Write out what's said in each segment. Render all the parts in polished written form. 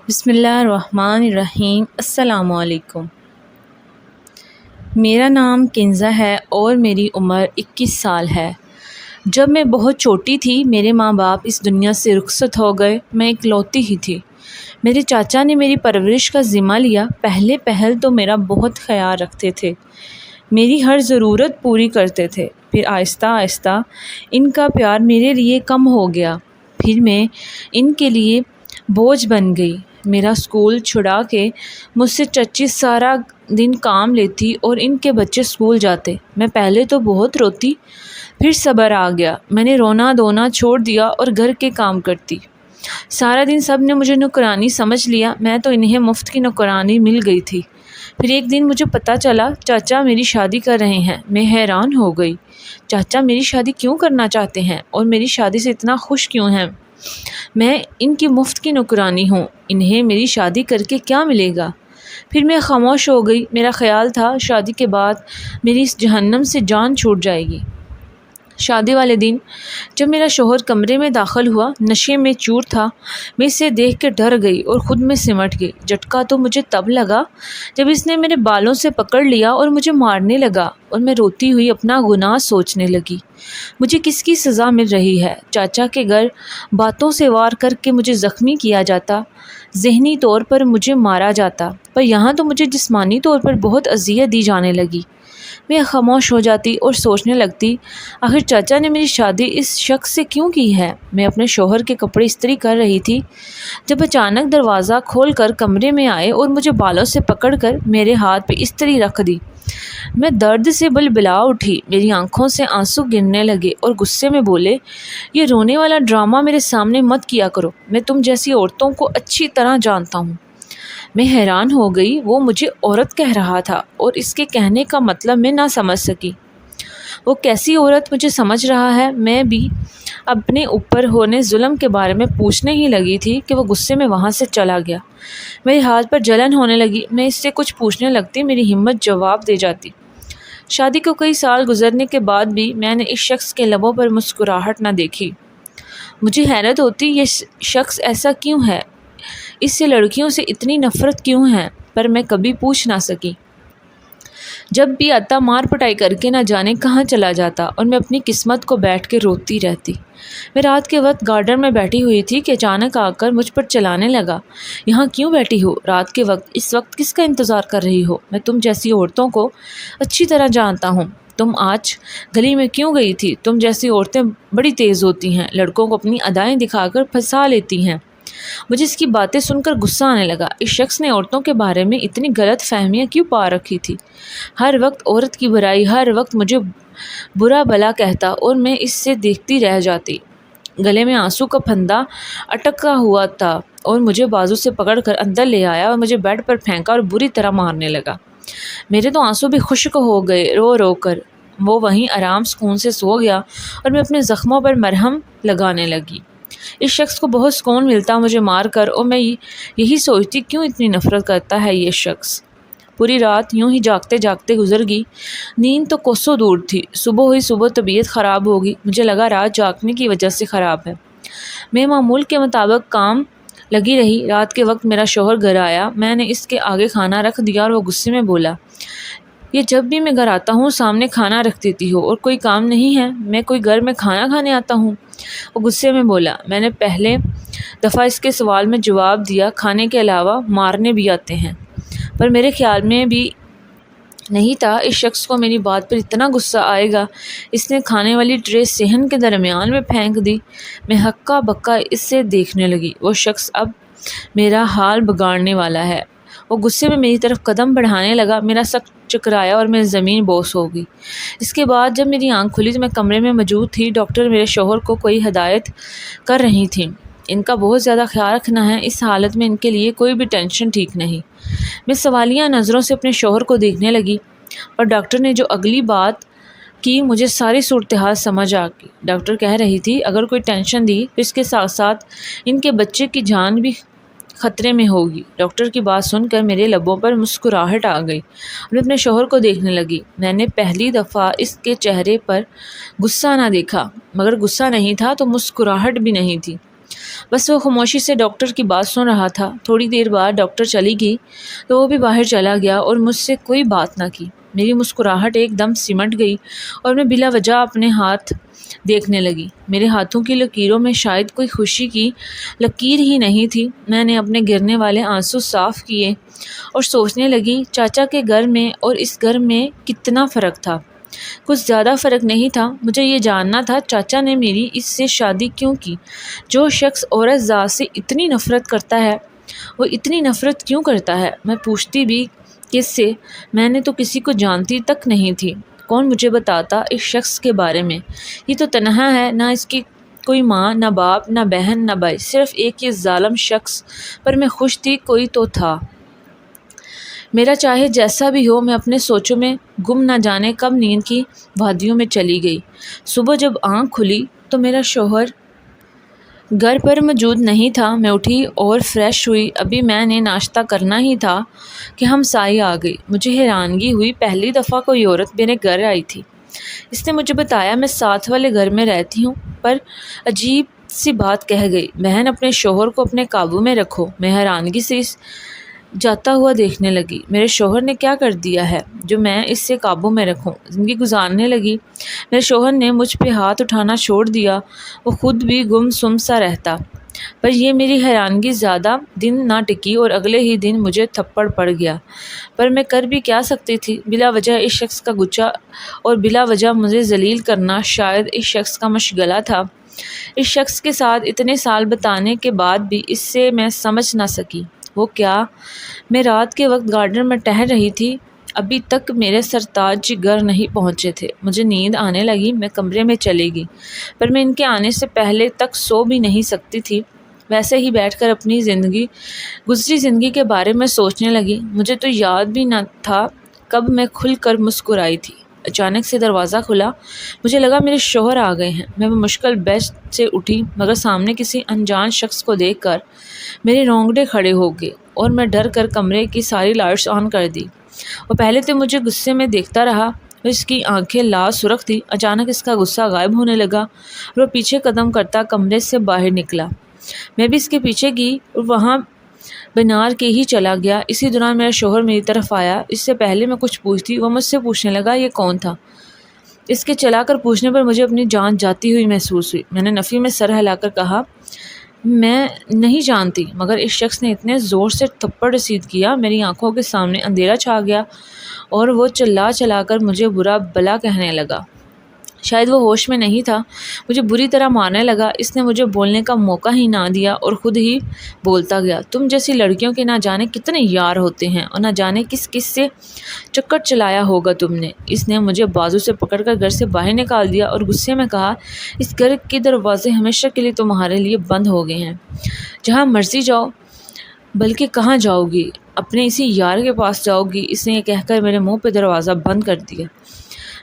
بسم اللہ الرحمن الرحیم۔ السلام علیکم۔ میرا نام کنزہ ہے اور میری عمر 21 سال ہے۔ جب میں بہت چھوٹی تھی میرے ماں باپ اس دنیا سے رخصت ہو گئے۔ میں اکلوتی ہی تھی۔ میرے چاچا نے میری پرورش کا ذمہ لیا۔ پہل تو میرا بہت خیال رکھتے تھے، میری ہر ضرورت پوری کرتے تھے۔ پھر آہستہ آہستہ ان کا پیار میرے لیے کم ہو گیا۔ پھر میں ان کے لیے بوجھ بن گئی۔ میرا اسکول چھڑا کے مجھ سے چچی سارا دن کام لیتی اور ان کے بچے اسکول جاتے۔ میں پہلے تو بہت روتی، پھر صبر آ گیا۔ میں نے رونا دھونا چھوڑ دیا اور گھر کے کام کرتی۔ سارا دن سب نے مجھے نوکرانی سمجھ لیا، میں تو انہیں مفت کی نوکرانی مل گئی تھی۔ پھر ایک دن مجھے پتہ چلا چاچا میری شادی کر رہے ہیں۔ میں حیران ہو گئی، چاچا میری شادی کیوں کرنا چاہتے ہیں اور میری شادی سے اتنا خوش کیوں ہیں؟ میں ان کی مفت کی نوکرانی ہوں، انہیں میری شادی کر کے کیا ملے گا؟ پھر میں خاموش ہو گئی۔ میرا خیال تھا شادی کے بعد میری اس جہنم سے جان چھوٹ جائے گی۔ شادی والے دن جب میرا شوہر کمرے میں داخل ہوا، نشے میں چور تھا، میں اسے دیکھ کے ڈر گئی اور خود میں سمٹ گئی۔ جھٹکا تو مجھے تب لگا جب اس نے میرے بالوں سے پکڑ لیا اور مجھے مارنے لگا، اور میں روتی ہوئی اپنا گناہ سوچنے لگی۔ مجھے کس کی سزا مل رہی ہے؟ چاچا کے گھر باتوں سے وار کر کے مجھے زخمی کیا جاتا، ذہنی طور پر مجھے مارا جاتا، پر یہاں تو مجھے جسمانی طور پر بہت اذیت دی جانے لگی۔ میں خاموش ہو جاتی اور سوچنے لگتی، آخر چاچا نے میری شادی اس شخص سے کیوں کی ہے؟ میں اپنے شوہر کے کپڑے استری کر رہی تھی جب اچانک دروازہ کھول کر کمرے میں آئے اور مجھے بالوں سے پکڑ کر میرے ہاتھ پہ استری رکھ دی۔ میں درد سے بلبلا اٹھی، میری آنکھوں سے آنسو گرنے لگے اور غصے میں بولے، یہ رونے والا ڈرامہ میرے سامنے مت کیا کرو، میں تم جیسی عورتوں کو اچھی طرح جانتا ہوں۔ میں حیران ہو گئی، وہ مجھے عورت کہہ رہا تھا اور اس کے کہنے کا مطلب میں نہ سمجھ سکی۔ وہ کیسی عورت مجھے سمجھ رہا ہے؟ میں بھی اپنے اوپر ہونے ظلم کے بارے میں پوچھنے ہی لگی تھی کہ وہ غصے میں وہاں سے چلا گیا۔ میرے ہاتھ پر جلن ہونے لگی، میں اس سے کچھ پوچھنے لگتی، میری ہمت جواب دے جاتی۔ شادی کو کئی سال گزرنے کے بعد بھی میں نے اس شخص کے لبوں پر مسکراہٹ نہ دیکھی۔ مجھے حیرت ہوتی، یہ شخص ایسا کیوں ہے؟ اس سے لڑکیوں سے اتنی نفرت کیوں ہے؟ پر میں کبھی پوچھ نہ سکی۔ جب بھی آتا مار پٹائی کر کے نہ جانے کہاں چلا جاتا اور میں اپنی قسمت کو بیٹھ کے روتی رہتی۔ میں رات کے وقت گارڈن میں بیٹھی ہوئی تھی کہ اچانک آ کر مجھ پر چلانے لگا، یہاں کیوں بیٹھی ہو؟ رات کے وقت اس وقت کس کا انتظار کر رہی ہو؟ میں تم جیسی عورتوں کو اچھی طرح جانتا ہوں، تم آج گلی میں کیوں گئی تھی؟ تم جیسی عورتیں بڑی تیز ہوتی ہیں، لڑکوں کو اپنی ادائیں دکھا کر پھنسا لیتی ہیں۔ مجھے اس کی باتیں سن کر غصہ آنے لگا۔ اس شخص نے عورتوں کے بارے میں اتنی غلط فہمیاں کیوں پا رکھی تھی؟ ہر وقت عورت کی برائی، ہر وقت مجھے برا بھلا کہتا اور میں اس سے دیکھتی رہ جاتی۔ گلے میں آنسو کا پھندا اٹکا ہوا تھا اور مجھے بازو سے پکڑ کر اندر لے آیا اور مجھے بیڈ پر پھینکا اور بری طرح مارنے لگا۔ میرے تو آنسو بھی خشک ہو گئے رو رو کر۔ وہ وہیں آرام سکون سے سو گیا اور میں اپنے زخموں پر مرہم لگانے لگی۔ اس شخص کو بہت سکون ملتا مجھے مار کر، اور میں یہی سوچتی کیوں اتنی نفرت کرتا ہے یہ شخص۔ پوری رات یوں ہی جاگتے جاگتے گزر گئی، نیند تو کوسوں دور تھی۔ صبح ہوئی، صبح طبیعت خراب ہوگی، مجھے لگا رات جاگنے کی وجہ سے خراب ہے۔ میں معمول کے مطابق کام لگی رہی۔ رات کے وقت میرا شوہر گھر آیا، میں نے اس کے آگے کھانا رکھ دیا اور وہ غصے میں بولا، یہ جب بھی میں گھر آتا ہوں سامنے کھانا رکھ دیتی ہو اور کوئی کام نہیں ہے، میں کوئی گھر میں کھانا کھانے آتا ہوں؟ وہ غصے میں بولا۔ میں نے پہلے دفعہ اس کے سوال میں جواب دیا، کھانے کے علاوہ مارنے بھی آتے ہیں، پر میرے خیال میں بھی نہیں تھا اس شخص کو میری بات پر اتنا غصہ آئے گا۔ اس نے کھانے والی ٹرے صحن کے درمیان میں پھینک دی۔ میں ہکا بکا اس سے دیکھنے لگی، وہ شخص اب میرا حال بگاڑنے والا ہے۔ وہ غصے میں میری طرف قدم بڑھانے لگا، میرا سر چکرایا اور میں زمین بوس ہو گئی۔ اس کے بعد جب میری آنکھ کھلی تو میں کمرے میں موجود تھی۔ ڈاکٹر میرے شوہر کو کوئی ہدایت کر رہی تھیں، ان کا بہت زیادہ خیال رکھنا ہے، اس حالت میں ان کے لیے کوئی بھی ٹینشن ٹھیک نہیں۔ میں سوالیہ نظروں سے اپنے شوہر کو دیکھنے لگی، پر ڈاکٹر نے جو اگلی بات کی مجھے ساری صورتحال سمجھ آ گئی۔ ڈاکٹر کہہ رہی تھی اگر کوئی ٹینشن دی تو اس کے ساتھ ساتھ ان کے بچے کی جان بھی خطرے میں ہوگی۔ ڈاکٹر کی بات سن کر میرے لبوں پر مسکراہٹ آ گئی اور میں اپنے شوہر کو دیکھنے لگی۔ میں نے پہلی دفعہ اس کے چہرے پر غصہ نہ دیکھا، مگر غصہ نہیں تھا تو مسکراہٹ بھی نہیں تھی۔ بس وہ خاموشی سے ڈاکٹر کی بات سن رہا تھا۔ تھوڑی دیر بعد ڈاکٹر چلی گئی تو وہ بھی باہر چلا گیا اور مجھ سے کوئی بات نہ کی۔ میری مسکراہٹ ایک دم سمٹ گئی اور میں بلا وجہ اپنے ہاتھ دیکھنے لگی۔ میرے ہاتھوں کی لکیروں میں شاید کوئی خوشی کی لکیر ہی نہیں تھی۔ میں نے اپنے گرنے والے آنسو صاف کیے اور سوچنے لگی چاچا کے گھر میں اور اس گھر میں کتنا فرق تھا۔ کچھ زیادہ فرق نہیں تھا۔ مجھے یہ جاننا تھا چاچا نے میری اس سے شادی کیوں کی۔ جو شخص عورت ذات سے اتنی نفرت کرتا ہے وہ اتنی نفرت کیوں کرتا ہے؟ میں پوچھتی بھی کس سے؟ میں نے تو کسی کو جانتی تک نہیں تھی۔ کون مجھے بتاتا اس شخص کے بارے میں؟ یہ تو تنہا ہے، نہ اس کی کوئی ماں، نہ باپ، نہ بہن، نہ بھائی، صرف ایک یہ ظالم شخص۔ پر میں خوش تھی، کوئی تو تھا میرا۔ چاہے جیسا بھی ہو، میں اپنے سوچوں میں گم نہ جانے کب نیند کی وادیوں میں چلی گئی۔ صبح جب آنکھ کھلی تو میرا شوہر گھر پر موجود نہیں تھا۔ میں اٹھی اور فریش ہوئی۔ ابھی میں نے ناشتہ کرنا ہی تھا کہ ہمسائے آ گئی۔ مجھے حیرانگی ہوئی، پہلی دفعہ کوئی عورت میرے گھر آئی تھی۔ اس نے مجھے بتایا میں ساتھ والے گھر میں رہتی ہوں، پر عجیب سی بات کہہ گئی، بہن اپنے شوہر کو اپنے قابو میں رکھو۔ میں حیرانگی سے جاتا ہوا دیکھنے لگی۔ میرے شوہر نے کیا کر دیا ہے جو میں اس سے قابو میں رکھوں؟ زندگی گزارنے لگی۔ میرے شوہر نے مجھ پہ ہاتھ اٹھانا چھوڑ دیا۔ وہ خود بھی گم سم سا رہتا۔ پر یہ میری حیرانگی زیادہ دن نہ ٹکی اور اگلے ہی دن مجھے تھپڑ پڑ گیا۔ پر میں کر بھی کیا سکتی تھی؟ بلا وجہ اس شخص کا گچھا اور بلا وجہ مجھے ذلیل کرنا شاید اس شخص کا مشغلہ تھا۔ اس شخص کے ساتھ اتنے سال بتانے کے بعد بھی اس سے میں سمجھ نہ سکی۔ وہ کیا؟ میں رات کے وقت گارڈن میں ٹہل رہی تھی۔ ابھی تک میرے سرتاج گھر نہیں پہنچے تھے۔ مجھے نیند آنے لگی۔ میں کمرے میں چلی گئی، پر میں ان کے آنے سے پہلے تک سو بھی نہیں سکتی تھی۔ ویسے ہی بیٹھ کر اپنی گزری زندگی کے بارے میں سوچنے لگی۔ مجھے تو یاد بھی نہ تھا کب میں کھل کر مسکرائی تھی۔ اچانک سے دروازہ کھلا۔ مجھے لگا میرے شوہر آ گئے ہیں۔ میں بمشکل بیڈ سے اٹھی، مگر سامنے کسی انجان شخص کو دیکھ کر میرے رونگٹے کھڑے ہو گئے اور میں ڈر کر کمرے کی ساری لائٹس آن کر دی۔ وہ پہلے تو مجھے غصے میں دیکھتا رہا۔ اس کی آنکھیں لال سرخ تھیں۔ اچانک اس کا غصہ غائب ہونے لگا اور وہ پیچھے قدم کرتا کمرے سے باہر نکلا۔ میں بھی اس کے پیچھے گئی اور وہاں بنار کے ہی چلا گیا۔ اسی دوران میرا شوہر میری طرف آیا۔ اس سے پہلے میں کچھ پوچھتی وہ مجھ سے پوچھنے لگا یہ کون تھا؟ اس کے چلا کر پوچھنے پر مجھے اپنی جان جاتی ہوئی محسوس ہوئی۔ میں نے نفی میں سر ہلا کر کہا میں نہیں جانتی، مگر اس شخص نے اتنے زور سے تھپڑ رسید کیا، میری آنکھوں کے سامنے اندھیرا چھا گیا اور وہ چلا چلا کر مجھے برا بلا کہنے لگا۔ شاید وہ ہوش میں نہیں تھا، مجھے بری طرح مارنے لگا۔ اس نے مجھے بولنے کا موقع ہی نہ دیا اور خود ہی بولتا گیا، تم جیسی لڑکیوں کے نہ جانے کتنے یار ہوتے ہیں اور نہ جانے کس کس سے چکر چلایا ہوگا تم نے۔ اس نے مجھے بازو سے پکڑ کر گھر سے باہر نکال دیا اور غصے میں کہا اس گھر کے دروازے ہمیشہ کے لیے تمہارے لیے بند ہو گئے ہیں، جہاں مرضی جاؤ۔ بلکہ کہاں جاؤ گی؟ اپنے اسی یار کے پاس جاؤ گی۔ اس نے یہ کہہ کر میرے منہ پہ دروازہ بند کر دیا۔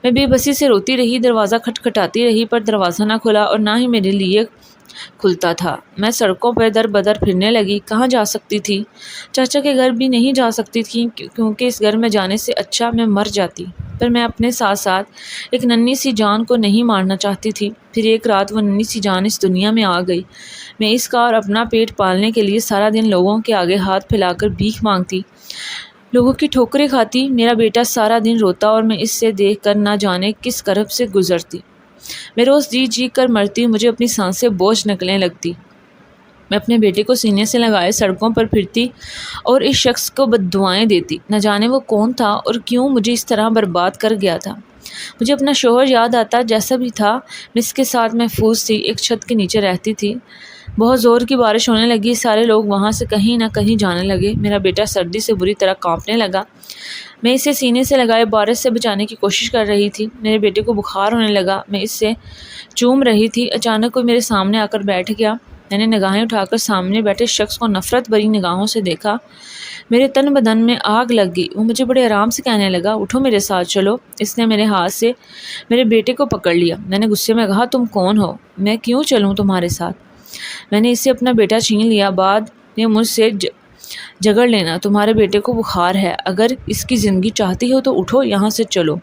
میں بے بسی سے روتی رہی، دروازہ کھٹکھٹاتی رہی، پر دروازہ نہ کھلا اور نہ ہی میرے لیے کھلتا تھا۔ میں سڑکوں پر در بدر پھرنے لگی۔ کہاں جا سکتی تھی؟ چاچا کے گھر بھی نہیں جا سکتی تھی، کیونکہ اس گھر میں جانے سے اچھا میں مر جاتی۔ پر میں اپنے ساتھ ساتھ ایک ننھی سی جان کو نہیں مارنا چاہتی تھی۔ پھر ایک رات وہ ننھی سی جان اس دنیا میں آ گئی۔ میں اس کا اور اپنا پیٹ پالنے کے لیے سارا دن لوگوں کے آگے ہاتھ پھیلا کر بھیک مانگتی، لوگوں کی ٹھوکریں کھاتی۔ میرا بیٹا سارا دن روتا اور میں اس سے دیکھ کر نہ جانے کس کرب سے گزرتی۔ میں روز جی جی کر مرتی، مجھے اپنی سانسیں بوجھ نکلنے لگتی۔ میں اپنے بیٹے کو سینے سے لگائے سڑکوں پر پھرتی اور اس شخص کو بددعائیں دیتی۔ نہ جانے وہ کون تھا اور کیوں مجھے اس طرح برباد کر گیا تھا۔ مجھے اپنا شوہر یاد آتا، جیسا بھی تھا میں اس کے ساتھ محفوظ تھی، ایک چھت کے نیچے رہتی تھی۔ بہت زور کی بارش ہونے لگی، سارے لوگ وہاں سے کہیں نہ کہیں جانے لگے۔ میرا بیٹا سردی سے بری طرح کانپنے لگا۔ میں اسے سینے سے لگائے بارش سے بچانے کی کوشش کر رہی تھی۔ میرے بیٹے کو بخار ہونے لگا، میں اس سے چوم رہی تھی۔ اچانک کوئی میرے سامنے آ کر بیٹھ گیا۔ میں نے نگاہیں اٹھا کر سامنے بیٹھے شخص کو نفرت بھری نگاہوں سے دیکھا۔ میرے تن بدن میں آگ لگ گئی۔ وہ مجھے بڑے آرام سے کہنے لگا اٹھو میرے ساتھ چلو۔ اس نے میرے ہاتھ سے میرے بیٹے کو پکڑ لیا۔ میں نے غصے میں کہا تم کون ہو؟ میں کیوں چلوں تمہارے ساتھ؟ میں نے اس سے اپنا بیٹا چھین لیا۔ بعد میں مجھ سے جگڑ لینا، تمہارے بیٹے کو بخار ہے، اگر اس کی زندگی چاہتی ہو تو اٹھو، یہاں سے چلو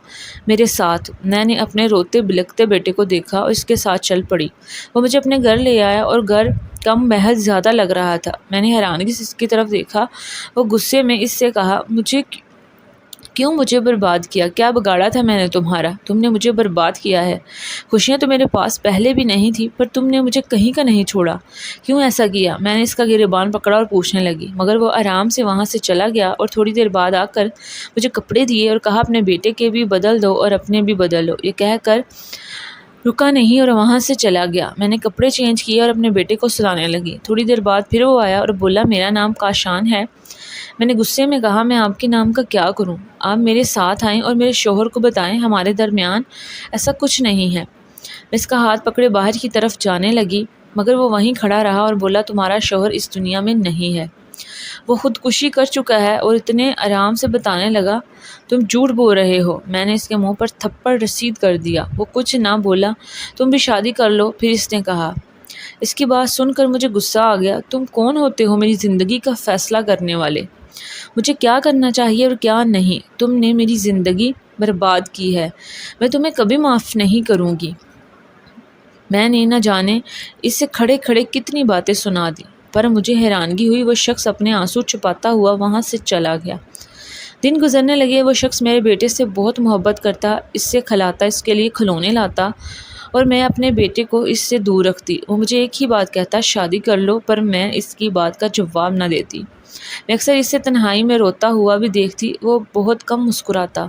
میرے ساتھ۔ میں نے اپنے روتے بلکتے بیٹے کو دیکھا اور اس کے ساتھ چل پڑی۔ وہ مجھے اپنے گھر لے آیا اور گھر کم بہت زیادہ لگ رہا تھا۔ میں نے حیرانگی سے اس کی طرف دیکھا۔ وہ غصے میں اس سے کہا، کیوں مجھے برباد کیا؟ کیا بگاڑا تھا میں نے تمہارا؟ تم نے مجھے برباد کیا ہے۔ خوشیاں تو میرے پاس پہلے بھی نہیں تھی، پر تم نے مجھے کہیں کا نہیں چھوڑا۔ کیوں ایسا کیا؟ میں نے اس کا گریبان پکڑا اور پوچھنے لگی، مگر وہ آرام سے وہاں سے چلا گیا اور تھوڑی دیر بعد آ کر مجھے کپڑے دیے اور کہا اپنے بیٹے کے بھی بدل دو اور اپنے بھی بدل دو۔ یہ کہہ کر رکا نہیں اور وہاں سے چلا گیا۔ میں نے کپڑے چینج کیے اور اپنے بیٹے کو سلانے لگی۔ تھوڑی دیر بعد پھر وہ آیا اور بولا، میرا نام کاشان ہے۔ میں نے غصے میں کہا، میں آپ کے نام کا کیا کروں؟ آپ میرے ساتھ آئیں اور میرے شوہر کو بتائیں ہمارے درمیان ایسا کچھ نہیں ہے۔ میں اس کا ہاتھ پکڑے باہر کی طرف جانے لگی، مگر وہ وہیں کھڑا رہا اور بولا، تمہارا شوہر اس دنیا میں نہیں ہے، وہ خودکشی کر چکا ہے، اور اتنے آرام سے بتانے لگا، تم جھوٹ بول رہے ہو۔ میں نے اس کے منہ پر تھپڑ رسید کر دیا۔ وہ کچھ نہ بولا۔ تم بھی شادی کر لو، پھر اس نے کہا۔ اس کی بات سن کر مجھے غصہ آ گیا۔ تم کون ہوتے ہو میری زندگی کا فیصلہ کرنے والے؟ مجھے کیا کرنا چاہیے اور کیا نہیں؟ تم نے میری زندگی برباد کی ہے، میں تمہیں کبھی معاف نہیں کروں گی۔ میں نے نہ جانے اس سے کھڑے کھڑے کتنی باتیں سنا دی، پر مجھے حیرانگی ہوئی وہ شخص اپنے آنسو چھپاتا ہوا وہاں سے چلا گیا۔ دن گزرنے لگے، وہ شخص میرے بیٹے سے بہت محبت کرتا، اس سے کھلاتا، اس کے لیے کھلونے لاتا، اور میں اپنے بیٹے کو اس سے دور رکھتی۔ وہ مجھے ایک ہی بات کہتا، شادی کر لو، پر میں اس کی بات کا جواب نہ دیتی۔ میں اکثر اسے تنہائی میں روتا ہوا بھی دیکھتی، وہ بہت کم مسکراتا۔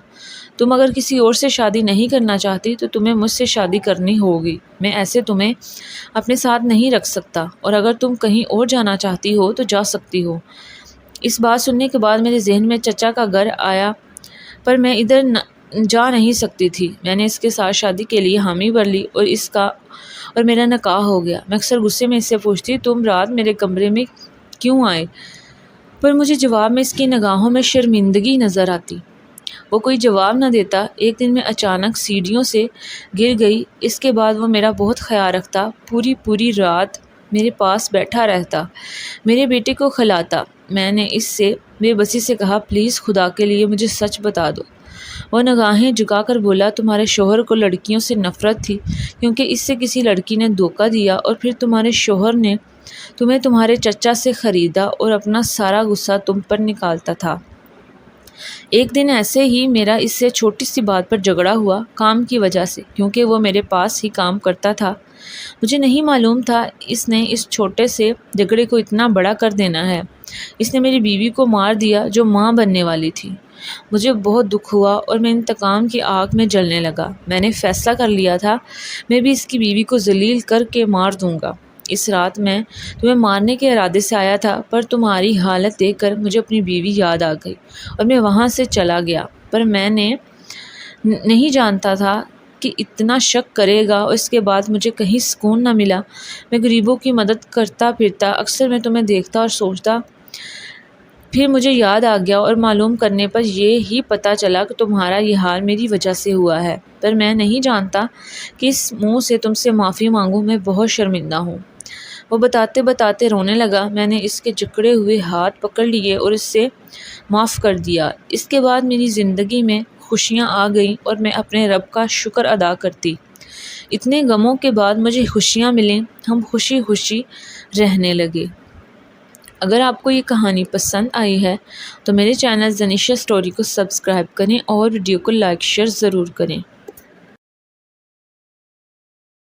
تم اگر کسی اور سے شادی نہیں کرنا چاہتی تو تمہیں مجھ سے شادی کرنی ہوگی، میں ایسے تمہیں اپنے ساتھ نہیں رکھ سکتا، اور اگر تم کہیں اور جانا چاہتی ہو تو جا سکتی ہو۔ اس بات سننے کے بعد میرے ذہن میں چچا کا گھر آیا، پر میں ادھر جا نہیں سکتی تھی۔ میں نے اس کے ساتھ شادی کے لیے حامی بھر لی اور میرا نکاح ہو گیا۔ میں اکثر غصے میں اس سے پوچھتی، تم رات میرے کمرے میں کیوں آئے؟ پر مجھے جواب میں اس کی نگاہوں میں شرمندگی نظر آتی۔ وہ کوئی جواب نہ دیتا۔ ایک دن میں اچانک سیڑھیوں سے گر گئی۔ اس کے بعد وہ میرا بہت خیال رکھتا، پوری رات میرے پاس بیٹھا رہتا، میرے بیٹے کو کھلاتا۔ میں نے اس سے بے بسی سے کہا، پلیز خدا کے لیے مجھے سچ بتا دو۔ وہ نگاہیں جھکا کر بولا، تمہارے شوہر کو لڑکیوں سے نفرت تھی، کیونکہ اس سے کسی لڑکی نے دھوکہ دیا، اور پھر تمہارے شوہر نے تمہیں تمہارے چچا سے خریدا اور اپنا سارا غصہ تم پر نکالتا تھا۔ ایک دن ایسے ہی میرا اس سے چھوٹی سی بات پر جھگڑا ہوا، کام کی وجہ سے، کیونکہ وہ میرے پاس ہی کام کرتا تھا۔ مجھے نہیں معلوم تھا اس نے اس چھوٹے سے جھگڑے کو اتنا بڑا کر دینا ہے۔ اس نے میری بیوی کو مار دیا جو ماں بننے والی تھی۔ مجھے بہت دکھ ہوا اور میں انتقام کی آگ میں جلنے لگا۔ میں نے فیصلہ کر لیا تھا، میں بھی اس کی بیوی کو ذلیل کر کے مار دوں گا۔ اس رات میں تمہیں مارنے کے ارادے سے آیا تھا، پر تمہاری حالت دیکھ کر مجھے اپنی بیوی یاد آ گئی اور میں وہاں سے چلا گیا۔ پر میں نہیں جانتا تھا کہ اتنا شک کرے گا، اور اس کے بعد مجھے کہیں سکون نہ ملا۔ میں غریبوں کی مدد کرتا پھرتا، اکثر میں تمہیں دیکھتا اور سوچتا، پھر مجھے یاد آ گیا اور معلوم کرنے پر یہ ہی پتہ چلا کہ تمہارا یہ حال میری وجہ سے ہوا ہے، پر میں نہیں جانتا کہ اس منہ سے تم سے معافی مانگوں، میں بہت شرمندہ ہوں۔ وہ بتاتے بتاتے رونے لگا۔ میں نے اس کے جکڑے ہوئے ہاتھ پکڑ لیے اور اس سے معاف کر دیا۔ اس کے بعد میری زندگی میں خوشیاں آ گئیں اور میں اپنے رب کا شکر ادا کرتی۔ اتنے غموں کے بعد مجھے خوشیاں ملیں، ہم خوشی خوشی رہنے لگے۔ اگر آپ کو یہ کہانی پسند آئی ہے تو میرے چینل زنیشا اسٹوری کو سبسکرائب کریں اور ویڈیو کو لائک شیئر ضرور کریں۔